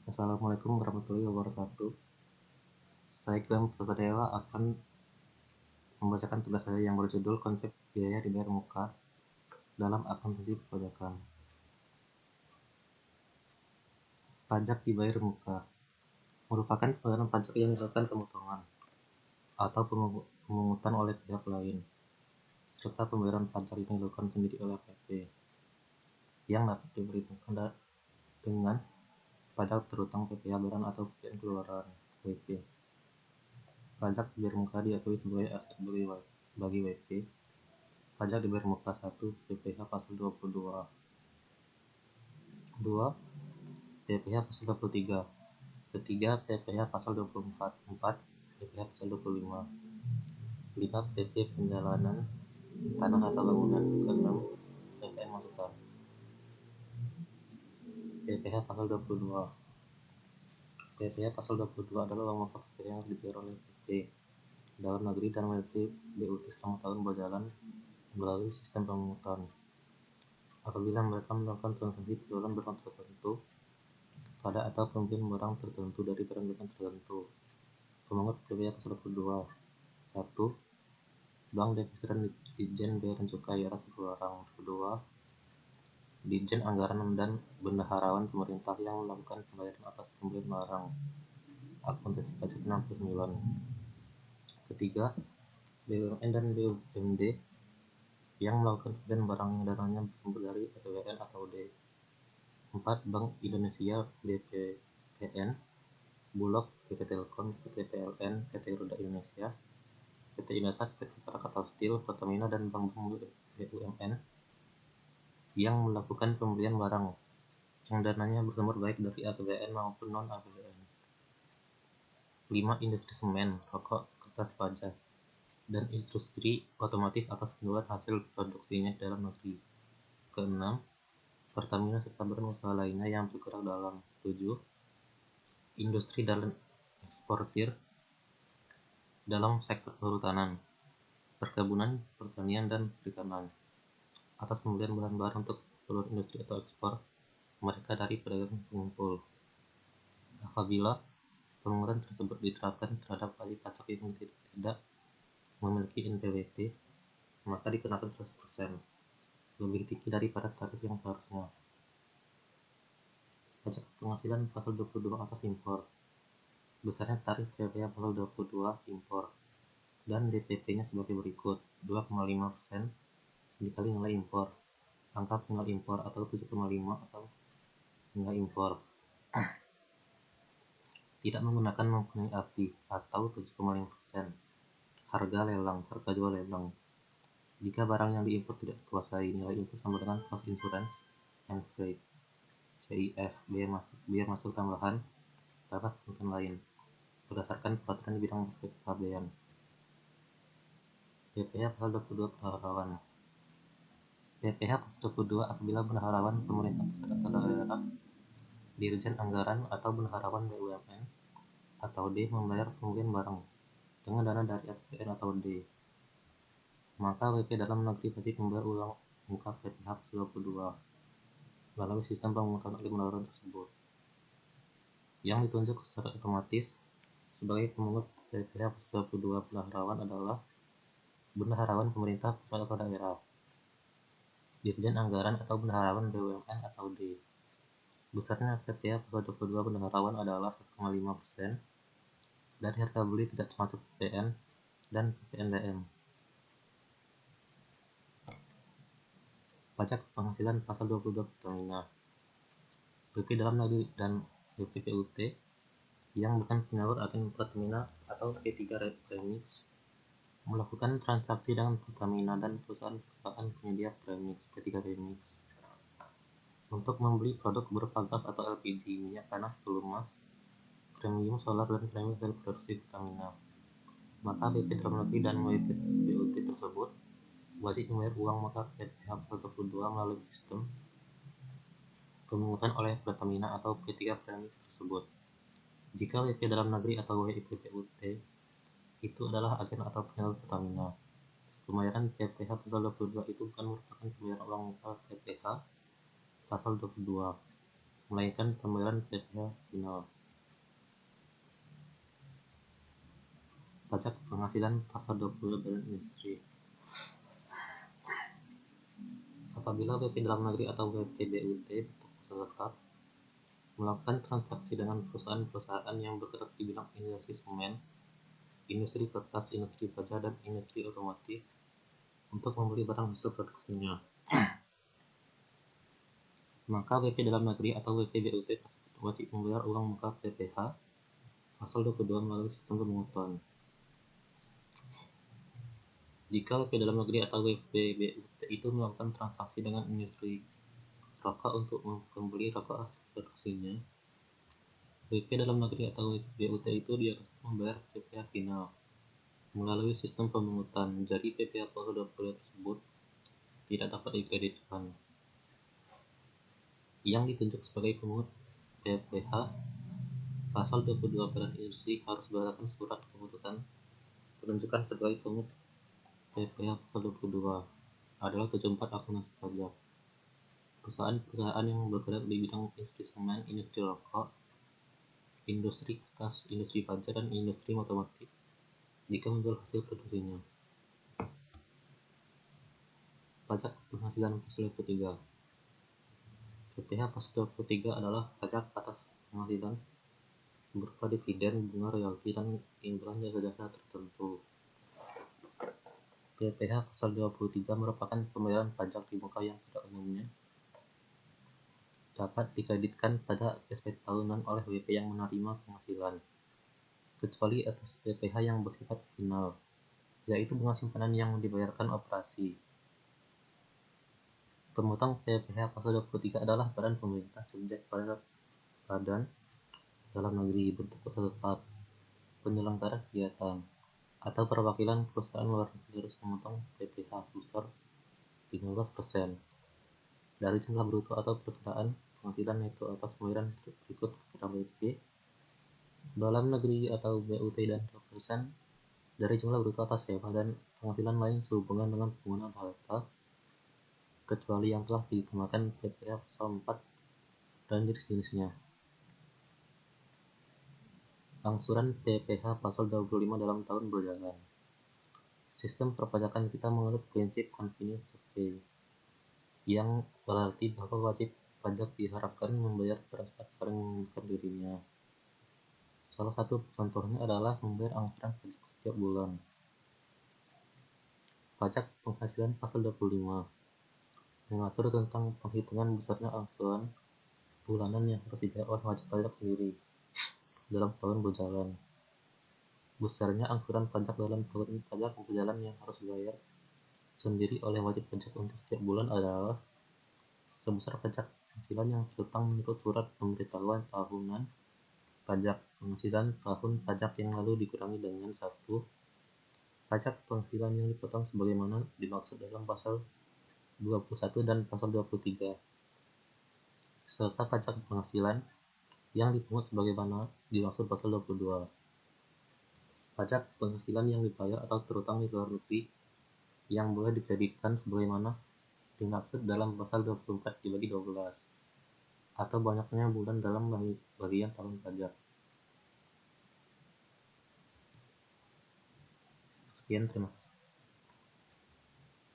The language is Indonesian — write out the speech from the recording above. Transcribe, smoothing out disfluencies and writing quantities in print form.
Assalamualaikum warahmatullahi wabarakatuh. Saya Ikram Prasadeva akan membacakan tugas saya yang berjudul Konsep Biaya Dibayar Muka dalam Akuntansi Perpajakan. Pajak dibayar muka merupakan pembayaran pajak yang dilakukan pemotongan atau pemungutan oleh pihak lain, serta pembayaran pajak yang dilakukan sendiri oleh PP yang dapat diperhitungkan dengan pajak terutang PPh barang atau PPN keluaran WP. Pajak dibayar muka diakui sebagai aset bagi WP. Pajak dibayar muka 1 PPh pasal 22, 2 PPh pasal 23, ketiga PPh pasal 24, 4 PPh pasal 25, 5 PP penjalanan tanah atau bangunan, ke-6 PPN masukan. PPh pasal 22. PPh pasal 22 adalah uang muka PPh yang dibayar oleh PP dalam negeri dan WP BUT selama tahun berjalan melalui sistem pemungutan. Apabila mereka melakukan transaksi penjualan barang tertentu pada atau pembelian barang tertentu dari barang tertentu. Pemungut PPh pasal 22. 1. Bank Devisa dan Ditjen Bea dan Cukai atas barang. 2. Ditjen Anggaran dan Bendaharawan Pemerintah yang melakukan pembayaran atas pembelian barang. Akuntansi Pajak 69. Ketiga, BUMN dan BUMD yang melakukan pembelian barang yang dananya bersumber dari APBN atau D. 4. Bank Indonesia BPPN, Bulog, PT Telkom, PT PLN, PT Roda Indonesia, PT Indosat, PT Krakatau Steel, Pertamina, dan bank-bank BUMN yang melakukan pembelian barang yang dananya bersumber baik dari APBN maupun non-APBN. 5. Industri semen, rokok, kertas pajak, dan industri otomotif atas penjualan hasil produksinya dalam negeri. Ke-6. Pertamina serta badan usaha lainnya yang bergerak dalam. 7. Industri dan eksportir dalam sektor kehutanan, perkebunan, pertanian, dan perikanan atas pembelian bahan-bahan untuk seluruh industri atau ekspor mereka dari pedagang pengumpul. Apabila pemungutan tersebut diterapkan terhadap wajib pajak yang tidak memiliki NPWP, maka dikenakan 100%, lebih tinggi daripada tarif yang seharusnya. Pajak penghasilan pasal 22 atas impor. Besarnya tarif PPh pasal 22 impor dan DPP-nya sebagai berikut: 2,5% dikali nilai impor, angka penjual impor, atau 7,5 atau nilai impor. Tidak menggunakan mempunyai api, atau 7,5%. Harga lelang, harga jual lelang. Jika barang yang diimpor tidak dikuasai, nilai impor sama dengan cost insurance and freight (CIF), biaya masuk tambahan, tanpa ketentuan lain, berdasarkan peraturan di bidang pabean. PPh pasal 22 bendaharawan. PPh pasal 22 apabila bendaharawan pemerintah pusat atau daerah, Dirjen Anggaran atau bendaharawan BUMN atau D membayar pembelian barang dengan dana dari APBN atau D, maka WP dalam negeri wajib membayar uang muka PPh pasal 22 melalui sistem pemungutan oleh bendaharawan tersebut, yang ditunjuk secara otomatis sebagai pemungut PPh pasal 22 bendaharawan adalah bendaharawan pemerintah pusat atau daerah, Dirjen Anggaran atau bendaharawan BUMN atau D. Besarnya PPh pasal 22 bendaharawan adalah 1,5% dari harga beli tidak termasuk PPN dan PPNBM. Pajak penghasilan pasal 22 Pertamina. WP dalam negeri dan WPPUT yang bukan penyalur agen Pertamina atau P3 Premix melakukan transaksi dengan Pertamina dan perusahaan penyedia premix P3 Premix untuk membeli produk berupa gas atau LPG, minyak tanah, telur emas, premium solar, dan premix dari produksi Pertamina, maka WP dalam negeri dan WPPUT tersebut wajib membayar uang muka PPh pasal 22 melalui sistem pemungutan oleh Pertamina atau P3 Premix tersebut. Jika WP dalam negeri atau WPPUT itu adalah agen atau penyalur Pertamina, pembayaran PPh pasal 22 itu bukan merupakan pembayaran uang muka PPh pasal 22, melainkan pembayaran PPh final. Pajak penghasilan pasal 20 badan industri. Apabila WP dalam negeri atau WP BUT tetap melakukan transaksi dengan perusahaan-perusahaan yang bergerak di bidang industri semen, industri kertas, industri baja, dan industri otomotif untuk membeli barang hasil produksinya, maka WP dalam negeri atau WP BUT tersebut wajib membayar uang muka PPh pasal 22 melalui sistem pemungutan. Jika WP dalam negeri atau WP BUT itu melakukan transaksi dengan industri rokok untuk membeli rokok hasil produksinya, WP dalam negeri atau WP BUT itu diharuskan membayar PPh final melalui sistem pemungutan. Jadi PPh pasal 22 tersebut tidak dapat dikreditkan. Yang ditunjuk sebagai pemungut PPh pasal 22 badan industri harus berdasarkan surat keputusan penunjukan sebagai pemungut PPh pasal 22 adalah 74 akuntansi pajak. Perusahaan-perusahaan yang bergerak di bidang industri semen, industri rokok, industri kertas, industri baja, dan industri otomotif jika menjual hasil produksinya. Pajak penghasilan pasal 23. PPh pasal 23 adalah pajak atas penghasilan berupa dividen, bunga, royalti, dan imbalan jasa-jasa tertentu. PPh pasal 23 merupakan pembayaran pajak di muka yang pada umumnya dapat dikreditkan pada SP tahunan oleh WP yang menerima penghasilan, kecuali atas PPh yang bersifat final, yaitu bunga simpanan yang dibayarkan operasi. Pemutang PPh pasal 23 adalah badan pemerintah subjek pada badan dalam negeri bentuk usaha tetap, penyelenggara kegiatan, atau perwakilan perusahaan luar negeri harus memotong PPh sebesar 15% dari jumlah bruto atau perkiraan penghasilan neto atas pembayaran berikut kepada WP dalam negeri atau BUT dan 20% dari jumlah bruto atas sewa dan penghasilan lain sehubungan dengan penggunaan harta, kecuali yang telah dikenakan PPh pasal 4 dan jenis-jenisnya. Angsuran PPh pasal 25 dalam tahun berjalan. Sistem perpajakan kita menganut prinsip continuous pay, yang berarti bahwa wajib pajak diharapkan membayar pada saat saling mengumpulkan dirinya. Salah satu contohnya adalah membayar angsuran pajak setiap bulan. Pajak penghasilan pasal 25 mengatur tentang penghitungan besarnya angsuran bulanan yang harus dibayar oleh wajib pajak sendiri dalam tahun berjalan. Besarnya angsuran pajak dalam tahun pajak berjalan yang harus dibayar sendiri oleh wajib pajak untuk setiap bulan adalah sebesar pajak penghasilan yang terutang menurut surat pemberitahuan tahunan pajak penghasilan tahun pajak yang lalu dikurangi dengan 1. Pajak penghasilan yang dipotong sebagaimana dimaksud dalam pasal 21 dan pasal 23, serta pajak penghasilan yang dipungut sebagaimana dimaksud pasal 22. Pajak penghasilan yang dibayar atau terutang di luar negeri yang boleh dikreditkan sebagaimana dimaksud dalam pasal 24 dibagi 12 atau banyaknya bulan dalam bagian tahun pajak. Sekian, terima kasih.